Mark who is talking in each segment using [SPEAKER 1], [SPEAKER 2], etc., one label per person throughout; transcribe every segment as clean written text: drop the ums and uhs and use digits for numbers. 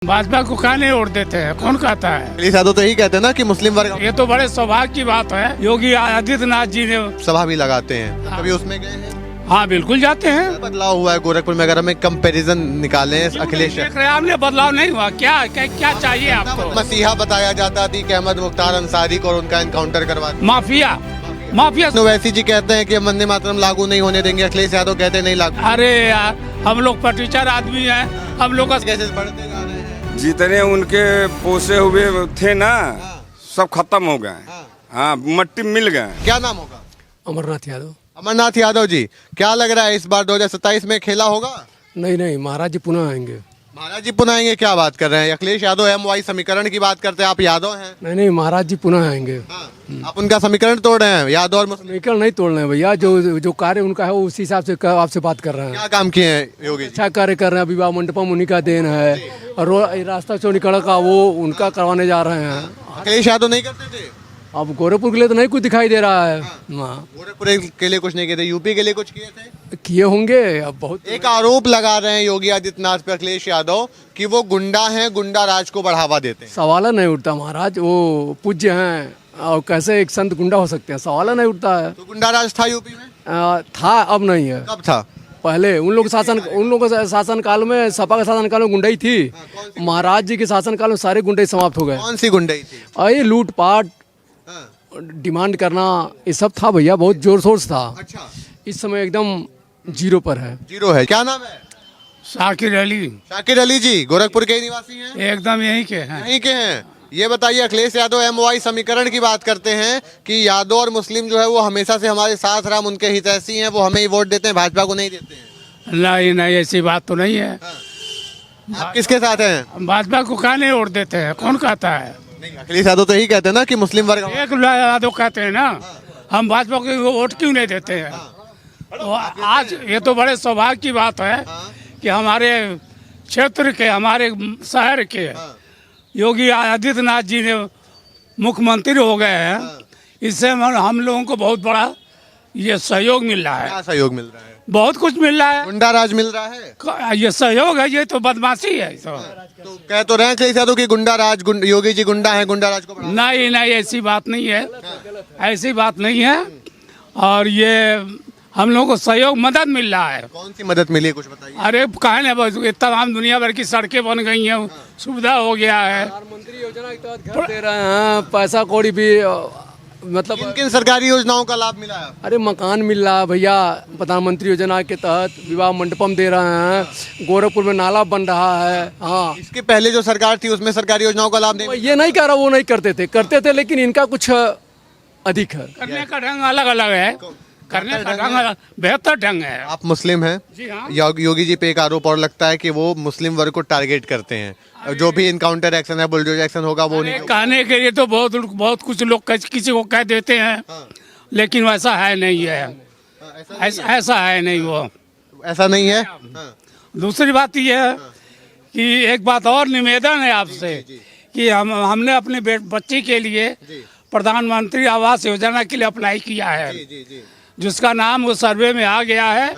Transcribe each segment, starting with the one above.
[SPEAKER 1] भाजपा को कहा नहीं वोट देते हैं, कौन कहता है?
[SPEAKER 2] अखिलेश यादव तो यही कहते हैं ना कि मुस्लिम वर्ग
[SPEAKER 1] ये तो बड़े सौभाग्य की बात है। योगी आदित्यनाथ जी ने
[SPEAKER 2] सभा भी लगाते हैं, कभी उसमें गए हैं?
[SPEAKER 1] हाँ बिल्कुल जाते हैं।
[SPEAKER 2] क्या बदलाव हुआ है गोरखपुर में? अगर हमें कंपैरिजन निकालें अखिलेश
[SPEAKER 1] देख रहे हैं आपने, बदलाव नहीं हुआ। क्या चाहिए आपको?
[SPEAKER 2] मसीहा बताया जाता थी कि अहमद मुख्तार अंसारी को और उनका एनकाउंटर करवा दिया।
[SPEAKER 1] माफिया
[SPEAKER 2] ओवैसी जी कहते हैं कि वंदे मातरम लागू नहीं होने देंगे, अखिलेश यादव कहते हैं नहीं लागू।
[SPEAKER 1] अरे यार, हम लोग टीचर आदमी हैं, हम लोग का
[SPEAKER 2] कैसे बढ़ते जा रहे हैं?
[SPEAKER 3] जितने उनके पोसे हुए थे ना, सब खत्म हो गए। हाँ, मट्टी मिल गए।
[SPEAKER 2] क्या नाम होगा?
[SPEAKER 4] अमरनाथ यादव।
[SPEAKER 2] अमरनाथ यादव जी, क्या लग रहा है इस बार 2027 में खेला होगा?
[SPEAKER 4] नहीं, महाराज जी पुनः आएंगे।
[SPEAKER 2] महाराज जी पुनः आएंगे? क्या बात कर रहे हैं? अखिलेश यादव MY समीकरण की बात करते हैं, आप यादव हैं।
[SPEAKER 4] नहीं, महाराज जी पुनः आएंगे।
[SPEAKER 2] आप उनका समीकरण तोड़ रहे हैं, यादव और मुस्लिम।
[SPEAKER 4] समीकरण नहीं तोड़ रहे हैं भैया, जो कार्य उनका है उसी हिसाब से आपसे बात कर रहे हैं।
[SPEAKER 2] क्या काम किए हैं योगी जी?
[SPEAKER 4] अच्छा कार्य कर रहे हैं, विवाह मंडपम उन्हीं का देन है, और रास्ता चौनिकड़ का वो उनका करवाने जा रहे हैं।
[SPEAKER 2] अखिलेश यादव नहीं करते थे?
[SPEAKER 4] अब गोरखपुर के लिए तो नहीं कुछ दिखाई दे रहा है। हाँ,
[SPEAKER 2] गोरखपुर के लिए कुछ नहीं किए थे, यूपी के लिए कुछ किए थे?
[SPEAKER 4] किए होंगे। अब बहुत
[SPEAKER 2] एक आरोप लगा रहे हैं योगी आदित्यनाथ पे अखिलेश यादव कि वो गुंडा हैं, गुंडा राज को बढ़ावा देते हैं।
[SPEAKER 4] सवाल नहीं उठता महाराज, वो पूज्य हैं और कैसे एक संत गुंडा हो सकते हैं, सवाल नहीं उठता है।
[SPEAKER 2] तो गुंडा राज था यूपी में?
[SPEAKER 4] था, अब नहीं है।
[SPEAKER 2] कब था?
[SPEAKER 4] पहले उन लोग के शासन काल में, सपा के शासन काल में गुंडाई थी। महाराज जी के शासन काल में सारे गुंडे समाप्त हो गए।
[SPEAKER 2] कौन सी गुंडाई थी?
[SPEAKER 4] अरे लूटपाट, डिमांड करना, ये सब था भैया, बहुत जोर शोर था।
[SPEAKER 2] अच्छा,
[SPEAKER 4] इस समय एकदम जीरो पर है।
[SPEAKER 2] जीरो है। क्या नाम है?
[SPEAKER 1] शाकिर अली,
[SPEAKER 2] शाकिर अली जी, गोरखपुर के ही निवासी हैं?
[SPEAKER 1] एकदम यहीं के हैं।
[SPEAKER 2] यहीं के हैं। ये बताइए, अखिलेश यादव MY समीकरण की बात करते हैं कि यादव और मुस्लिम जो है वो हमेशा से हमारे साथ रहा, उनके हितैषी हैं, वो हमें ही वोट देते हैं, भाजपा को नहीं देते हैं।
[SPEAKER 1] नहीं, ऐसी बात तो नहीं है।
[SPEAKER 2] आप किसके साथ हैं?
[SPEAKER 1] भाजपा को कहा नहीं वोट देते हैं, कौन कहता है?
[SPEAKER 2] नहीं, अखिलेश यादव तो यही कहते हैं ना कि मुस्लिम वर्ग
[SPEAKER 1] एक यादव कहते हैं ना, हम भाजपा को वोट क्यों नहीं देते हैं? तो आज ये तो बड़े सौभाग्य की बात है कि हमारे क्षेत्र के, हमारे शहर के योगी आदित्यनाथ जी ने मुख्यमंत्री हो गए हैं। इससे हम लोगों को बहुत बड़ा ये सहयोग मिल रहा है।
[SPEAKER 2] क्या सहयोग मिल रहा है?
[SPEAKER 1] बहुत कुछ मिल रहा है।
[SPEAKER 2] गुंडा राज मिल रहा है?
[SPEAKER 1] ये सहयोग है, ये तो बदमाशी है।
[SPEAKER 2] तो कह तो रहे हैं अखिलेश यादव की गुंडा राज, योगी जी गुंडा है, गुंडा राज को बढ़ावा।
[SPEAKER 1] नहीं, ऐसी बात नहीं है, ऐसी बात नहीं है। और ये हम लोगों को सहयोग, मदद मिल रहा है।
[SPEAKER 2] कौन सी मदद मिली है, कुछ बताइए।
[SPEAKER 1] अरे कहा ना, तमाम दुनिया भर की सड़कें बन गई हैं, सुविधा हो गया है।
[SPEAKER 4] प्रधानमंत्री योजना के तहत घर दे रहे हैं, पैसा कौड़ी भी, मतलब
[SPEAKER 2] किन किन सरकारी योजनाओं का लाभ मिला है?
[SPEAKER 4] अरे मकान मिल रहा है भैया, प्रधानमंत्री योजना के तहत विवाह मंडपम दे रहे हैं, गोरखपुर में नाला बन रहा है। हाँ,
[SPEAKER 2] इसके पहले जो सरकार थी उसमें सरकारी योजनाओं का लाभ नहीं मिला?
[SPEAKER 4] ये नहीं कह रहा वो नहीं करते थे, लेकिन इनका कुछ अधिक है।
[SPEAKER 1] करने का ढंग अलग अलग है, करने का ढंग बेहतर ढंग है।
[SPEAKER 2] आप मुस्लिम हैं?
[SPEAKER 1] जी हाँ।
[SPEAKER 2] योगी जी पे एक आरोप और लगता है कि वो मुस्लिम वर्ग को टारगेट करते हैं, जो भी इनकाउंटर एक्शन है, बुलडोजर एक्शन होगा वो नहीं।
[SPEAKER 1] कहने के लिए तो बहुत कुछ लोग किसी को कह देते हैं, लेकिन वैसा है नहीं है। ऐसा है नहीं, वो
[SPEAKER 2] ऐसा नहीं है।
[SPEAKER 1] दूसरी बात यह है कि एक बात और निवेदन है आपसे कि हमने अपने बच्चे के लिए प्रधानमंत्री आवास योजना के लिए अप्लाई किया है, जिसका नाम वो सर्वे में आ गया है,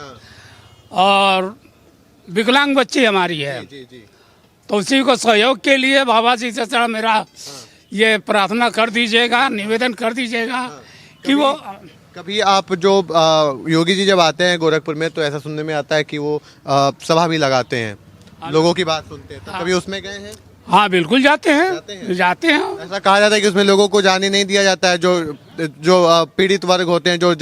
[SPEAKER 1] और विकलांग बच्ची हमारी है। तो उसी को सहयोग के लिए बाबा जी से मेरा ये प्रार्थना कर दीजिएगा, निवेदन कर दीजिएगा कि वो
[SPEAKER 2] कभी आप जो योगी जी जब आते हैं गोरखपुर में तो ऐसा सुनने में आता है कि वो सभा भी लगाते हैं, लोगों की बात सुनते हैं, तो कभी उसमें गए हैं?
[SPEAKER 1] हाँ बिल्कुल जाते हैं।
[SPEAKER 2] ऐसा कहा जाता है कि उसमें लोगों को जाने नहीं दिया जाता है, जो पीड़ित वर्ग होते हैं, जो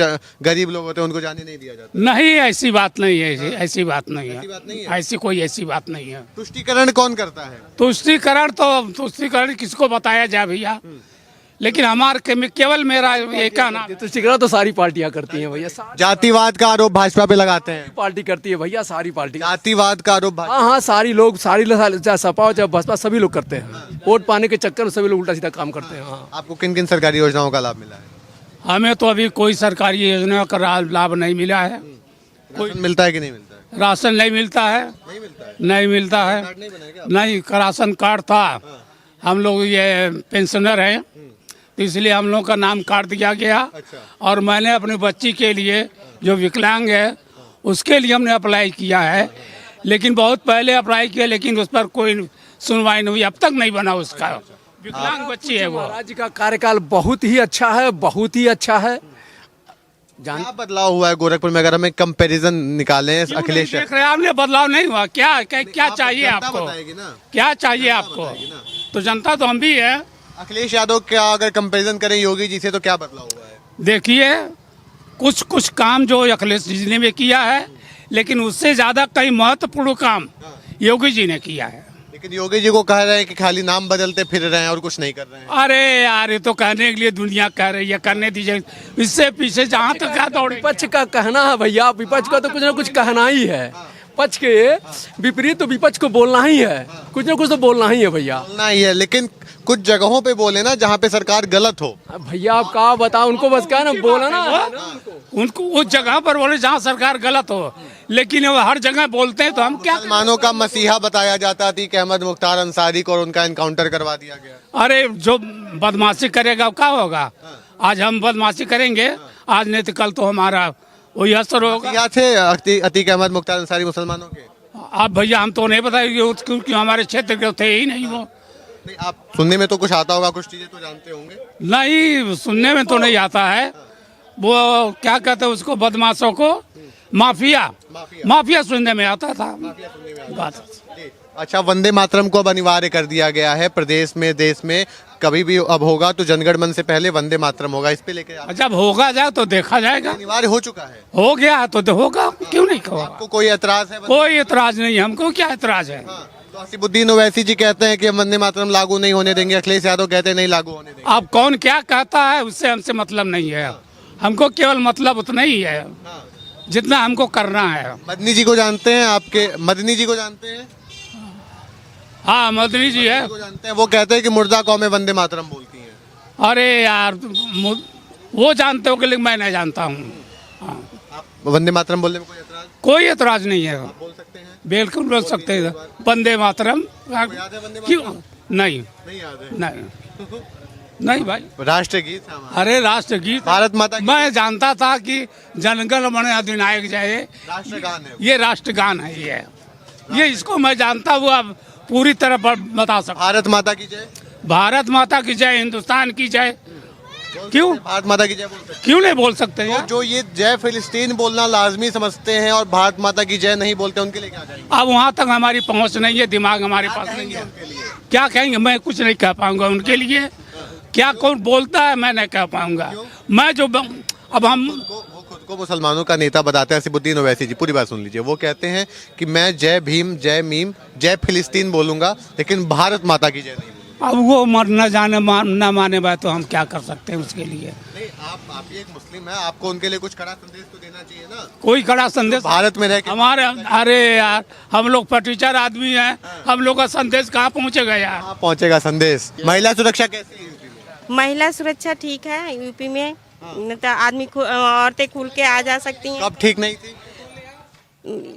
[SPEAKER 2] गरीब लोग होते हैं, उनको जाने नहीं दिया जाता।
[SPEAKER 1] नहीं, ऐसी बात नहीं है, ऐसी बात नहीं है, ऐसी कोई ऐसी बात नहीं है।
[SPEAKER 2] तुष्टीकरण कौन करता है?
[SPEAKER 1] तुष्टीकरण किसको बताया जाए भैया, लेकिन हमारे केवल मेरा एक का नाम।
[SPEAKER 4] तुष्टीकरण तो सारी पार्टियां करती हैं भैया,
[SPEAKER 2] जातिवाद का आरोप भाजपा पे लगाते हैं।
[SPEAKER 4] पार्टी करती है भैया, सारी पार्टी।
[SPEAKER 2] जातिवाद का आरोप
[SPEAKER 4] हाँ, सारी लोग, चाहे सपा हो चाहे बसपा, सभी लोग करते हैं। वोट पाने के चक्कर में सभी लोग उल्टा सीधा काम करते हैं। हाँ।
[SPEAKER 2] आपको किन किन सरकारी योजनाओं का लाभ मिला है?
[SPEAKER 1] हमें तो अभी कोई सरकारी योजना का लाभ नहीं मिला है।
[SPEAKER 2] कोई मिलता है कि नहीं मिलता है?
[SPEAKER 1] राशन नहीं मिलता है, नहीं मिलता है। नहीं, राशन कार्ड था, हम लोग ये पेंशनर हैं, तो इसलिए हम लोग का नाम काट दिया गया। और मैंने अपनी बच्ची के लिए जो विकलांग है उसके लिए हमने अप्लाई किया है, लेकिन बहुत पहले अप्लाई किया, लेकिन उस पर कोई सुनवाई नहीं हुई, अब तक नहीं बना उसका। विकलांग बच्ची है वो।
[SPEAKER 4] महाराज जी का कार्यकाल बहुत ही अच्छा है, बहुत ही अच्छा है।
[SPEAKER 2] क्या बदलाव हुआ है गोरखपुर में, अगर हमें कंपैरिजन निकालें अखिलेश
[SPEAKER 1] देख रहे हैं आपने, बदलाव नहीं हुआ। क्या चाहिए
[SPEAKER 2] जनता
[SPEAKER 1] आपको,
[SPEAKER 2] बताएगी ना।
[SPEAKER 1] क्या चाहिए आपको? तो जनता तो हम भी है।
[SPEAKER 2] अखिलेश यादव क्या अगर कंपैरिजन करें योगी जी से तो क्या बदलाव हुआ है?
[SPEAKER 1] देखिए, कुछ काम जो अखिलेश जी ने भी किया है, लेकिन उससे ज्यादा कई महत्वपूर्ण काम योगी जी ने किया है।
[SPEAKER 2] लेकिन योगी जी को कह रहे हैं कि खाली नाम बदलते फिर रहे हैं और कुछ नहीं कर रहे हैं।
[SPEAKER 1] अरे यार, ये तो कहने के लिए दुनिया कह रही है, करने दीजिए। इससे पीछे जहाँ तक क्या दौड़े।
[SPEAKER 4] विपक्ष का कहना है भैया, विपक्ष का तो कुछ ना कुछ कहना ही है। पक्ष के विपरीत तो विपक्ष को बोलना ही है, कुछ ना कुछ तो बोलना ही है भैया।
[SPEAKER 2] बोलना ही है, लेकिन कुछ जगहों पे बोले ना जहाँ पे सरकार गलत हो।
[SPEAKER 4] अब भैया आप क्या बताओ, उनको बस क्या ना बोला ना
[SPEAKER 1] उनको उस जगह पर बोले जहाँ सरकार गलत हो, लेकिन वो हर जगह बोलते हैं तो हम क्या करें?
[SPEAKER 2] मुसलमानों का मसीहा बताया जाता थी कि अहमद मुख्तार अंसारी को, और उनका एनकाउंटर करवा दिया गया।
[SPEAKER 1] अरे जो बदमाशी करेगा क्या होगा? आज हम बदमाशी करेंगे, आज नहीं तो कल तो हमारा वही असर होगा।
[SPEAKER 2] या थे अतीक अहमद मुख्तार अंसारी मुसलमानों के?
[SPEAKER 1] आप भैया हम तो नहीं बताएंगे, क्योंकि हमारे क्षेत्र के थे ही नहीं वो।
[SPEAKER 2] नहीं, आप सुनने में तो कुछ आता होगा, कुछ चीजें तो जानते होंगे।
[SPEAKER 1] नहीं, सुनने में तो नहीं आता है। वो क्या कहते हैं उसको, बदमाशों को माफिया सुनने में आता था बात।
[SPEAKER 2] अच्छा, वंदे मातरम को अब अनिवार्य कर दिया गया है प्रदेश में, देश में। कभी भी अब होगा तो जनगण मन से पहले वंदे मातरम होगा, इस पे लेके
[SPEAKER 1] जब होगा जाए तो देखा जाएगा।
[SPEAKER 2] अनिवार्य हो चुका है,
[SPEAKER 1] हो गया तो होगा, क्यों नहीं होगा?
[SPEAKER 2] आपको कोई एतराज है?
[SPEAKER 1] कोई एतराज नहीं, हमको क्या एतराज है?
[SPEAKER 2] तो असीमुद्दीन ओवैसी जी कहते हैं कि हम वंदे मातरम लागू नहीं होने देंगे, अखिलेश यादव कहते हैं नहीं लागू होने देंगे।
[SPEAKER 1] अब कौन क्या कहता है उससे हमसे मतलब नहीं है। हमको केवल मतलब उतना ही है जितना हमको करना है।
[SPEAKER 2] मदनी जी को जानते हैं? आपके मदनी जी को जानते हैं?
[SPEAKER 1] हाँ, मदनी जी है।
[SPEAKER 2] को जानते हैं? वो कहते हैं कि मुर्दा कौमें वंदे मातरम बोलती हैं।
[SPEAKER 1] अरे यार, वो जानते हो कि लेकिन मैं नहीं जानता हूँ। हाँ।
[SPEAKER 2] वंदे मातरम बोलने में कोई एतराज?
[SPEAKER 1] कोई एतराज नहीं है,
[SPEAKER 2] बोल सकते हैं?
[SPEAKER 1] बिल्कुल बोल सकते हैं। वंदे मातरम
[SPEAKER 2] याद है वंदे
[SPEAKER 1] क्यों?
[SPEAKER 2] मातरम?
[SPEAKER 1] नहीं
[SPEAKER 2] नहीं याद है।
[SPEAKER 1] नहीं नहीं भाई।
[SPEAKER 2] राष्ट्रगीत है हमारा।
[SPEAKER 1] अरे राष्ट्रगीत
[SPEAKER 2] भारत माता की
[SPEAKER 1] मैं जानता था कि जनगण मन अधिनायक जय,
[SPEAKER 2] राष्ट्रगान है।
[SPEAKER 1] ये राष्ट्रगान है। ये इसको मैं जानता हूँ, अब पूरी तरह बता सकता।
[SPEAKER 2] भारत माता की जय।
[SPEAKER 1] भारत माता की जय, हिंदुस्तान की जय। क्यों
[SPEAKER 2] भारत माता की जय बोल सकते
[SPEAKER 1] क्यों नहीं बोल सकते
[SPEAKER 2] हैं?
[SPEAKER 1] यार?
[SPEAKER 2] जो ये जय फिलिस्तीन बोलना लाजमी समझते हैं और भारत माता की जय नहीं बोलते, उनके लिए क्या जाएंगे?
[SPEAKER 1] अब वहाँ तक हमारी पहुँच नहीं है, दिमाग हमारे पास नहीं है। क्या कहेंगे? मैं कुछ नहीं कह पाऊंगा उनके लिए। क्या कौन बोलता है मैं नहीं कह पाऊंगा। मैं जो अब हम
[SPEAKER 2] वो खुद को मुसलमानों का नेता बताते हैं असीमुद्दीन ओवैसी जी, पूरी बात सुन लीजिए। वो कहते हैं कि मैं जय भीम, जय मीम, जय फिलिस्तीन बोलूंगा, लेकिन भारत माता की जय नहीं बोलूंगा।
[SPEAKER 1] अब वो न जाने न माने बात, तो हम क्या कर सकते हैं उसके लिए?
[SPEAKER 2] नहीं, आप भी एक मुस्लिम है, आपको उनके लिए कुछ कड़ा संदेश तो देना चाहिए ना।
[SPEAKER 1] कोई कड़ा संदेश
[SPEAKER 2] भारत में रह के
[SPEAKER 1] हमारे, अरे यार हम लोग पटीचर आदमी हैं, हम लोग का संदेश कहाँ पहुँचेगा यार?
[SPEAKER 2] कहाँ पहुंचेगा संदेश? महिला सुरक्षा कैसी है यूपी में?
[SPEAKER 5] महिला सुरक्षा ठीक है यूपी में। तो आदमी औरतें खुल के आ जा सकती हैं।
[SPEAKER 2] कब ठीक नहीं थी?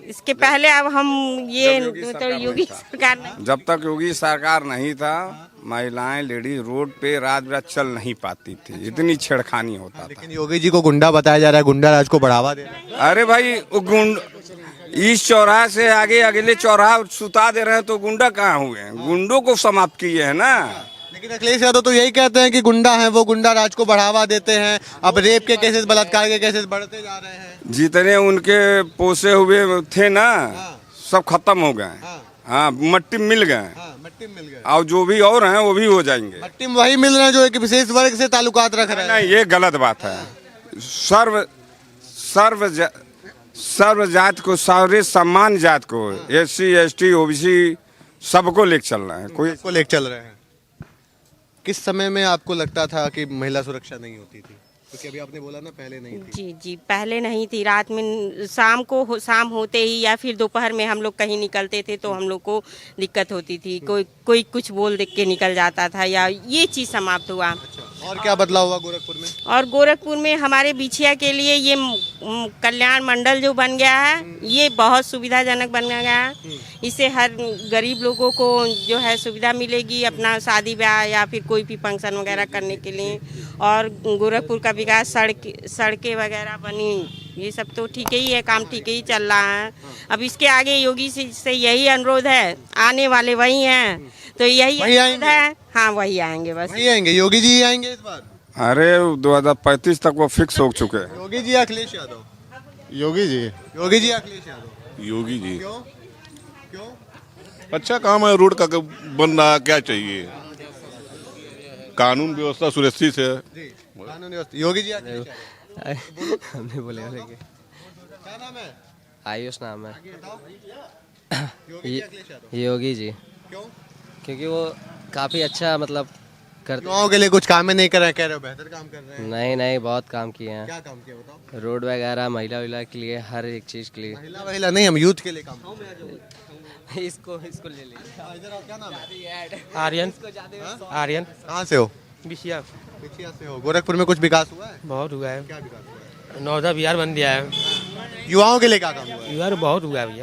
[SPEAKER 5] इसके पहले अब हम ये तो योगी सरकार ने,
[SPEAKER 3] जब तक योगी सरकार नहीं था, महिलाएं लेडी रोड पे रात रात चल नहीं पाती थी, इतनी छेड़खानी होता था।
[SPEAKER 2] लेकिन योगी जी को गुंडा बताया जा रहा है, गुंडा राज को बढ़ावा दे रहा है।
[SPEAKER 3] अरे भाई, वो गुंड इस चौराहे से आगे अगले चौराहा सुता दे रहे हैं, तो गुंडा कहाँ हुए हैं? गुंडों को समाप्त किए हैं ना।
[SPEAKER 2] लेकिन अखिलेश यादव तो यही कहते हैं कि गुंडा है, वो गुंडा राज को बढ़ावा देते हैं। अब रेप के केसेस, बलात्कार के केसेस बढ़ते जा रहे हैं।
[SPEAKER 3] जितने उनके पोसे हुए थे ना, सब खत्म हो गए। हाँ, मट्टी में मिल गए।
[SPEAKER 2] मट्टी में मिल गए।
[SPEAKER 3] और जो भी और हैं वो भी हो जाएंगे।
[SPEAKER 2] मट्टी में वही मिल रहे हैं जो एक विशेष वर्ग से ताल्लुकात रख रहे हैं।
[SPEAKER 3] नहीं, ये गलत बात है। सर्व जात को, सारे सम्मान जात को, SC ST OBC सबको लेकर चल रहे हैं। कोई
[SPEAKER 2] को लेकर चल रहे हैं। किस समय में आपको लगता था कि महिला सुरक्षा नहीं होती थी? क्योंकि अभी आपने बोला ना पहले नहीं थी।
[SPEAKER 5] जी जी पहले नहीं थी। रात में शाम होते ही या फिर दोपहर में हम लोग कहीं निकलते थे तो हम लोग को दिक्कत होती थी। कोई कुछ बोल देख के निकल जाता था, या ये चीज़ समाप्त हुआ।
[SPEAKER 2] अच्छा, और क्या बदलाव हुआ गोरखपुर में?
[SPEAKER 5] और गोरखपुर में हमारे बिछिया के लिए ये कल्याण मंडल जो बन गया है, ये बहुत सुविधाजनक बन गया है। इससे हर गरीब लोगों को जो है सुविधा मिलेगी अपना शादी ब्याह या फिर कोई भी फंक्शन वगैरह करने के लिए। और गोरखपुर का विकास, सड़कें वगैरह बनी, ये सब तो ठीक ही है, काम ठीक ही चल रहा है। अब इसके आगे योगी से यही अनुरोध है, आने वाले वही हैं तो यही
[SPEAKER 2] वही
[SPEAKER 5] अनुरोध
[SPEAKER 2] आएंगे?
[SPEAKER 5] है। हाँ वही आएंगे बस।
[SPEAKER 2] वही आएंगे, योगी जी ही आएंगे इस बार?
[SPEAKER 3] अरे 2035 तक वो फिक्स हो चुके हैं।
[SPEAKER 2] योगी जी या अखिलेश यादव?
[SPEAKER 6] योगी जी।
[SPEAKER 2] योगी जी या अखिलेश यादव?
[SPEAKER 6] योगी जी
[SPEAKER 2] क्यों? क्यों?
[SPEAKER 6] अच्छा काम है, रोड का बन रहा, क्या चाहिए, कानून व्यवस्था सुरक्षित है।
[SPEAKER 2] जी, कानून व्यवस्था। योगी जी या अखिलेश यादव?
[SPEAKER 7] हमने बोले
[SPEAKER 2] क्या नाम है?
[SPEAKER 7] आयुष नाम है।
[SPEAKER 2] योगी जी या अखिलेश यादव?
[SPEAKER 7] योगी जी,
[SPEAKER 2] क्यों?
[SPEAKER 7] क्योंकि वो काफ़ी अच्छा मतलब करते।
[SPEAKER 2] युवाओं के लिए कुछ काम नहीं कर रहे हैं, कह रहे हो बेहतर काम कर रहे हैं।
[SPEAKER 7] नहीं नहीं, बहुत काम किए हैं।
[SPEAKER 2] क्या काम किया बताओ?
[SPEAKER 7] रोड वगैरह, महिला विला के लिए, हर एक चीज़ के लिए।
[SPEAKER 2] महिला महिला नहीं, हम यूथ के लिए काम कर रहे हैं।
[SPEAKER 7] इसको ले लीजिए।
[SPEAKER 2] इधर आओ, क्या नाम है?
[SPEAKER 8] आर्यन। आर्यन
[SPEAKER 2] कहाँ से हो?
[SPEAKER 8] बिछिया।
[SPEAKER 2] पिछिया से हो। गोरखपुर में कुछ विकास हुआ है?
[SPEAKER 8] बहुत हुआ है।
[SPEAKER 2] क्या विकास हुआ है?
[SPEAKER 8] नौदा बिहार बन गया है।
[SPEAKER 2] युवाओं के लिए क्या काम हुआ है?
[SPEAKER 8] यार बहुत हुआ है भैया।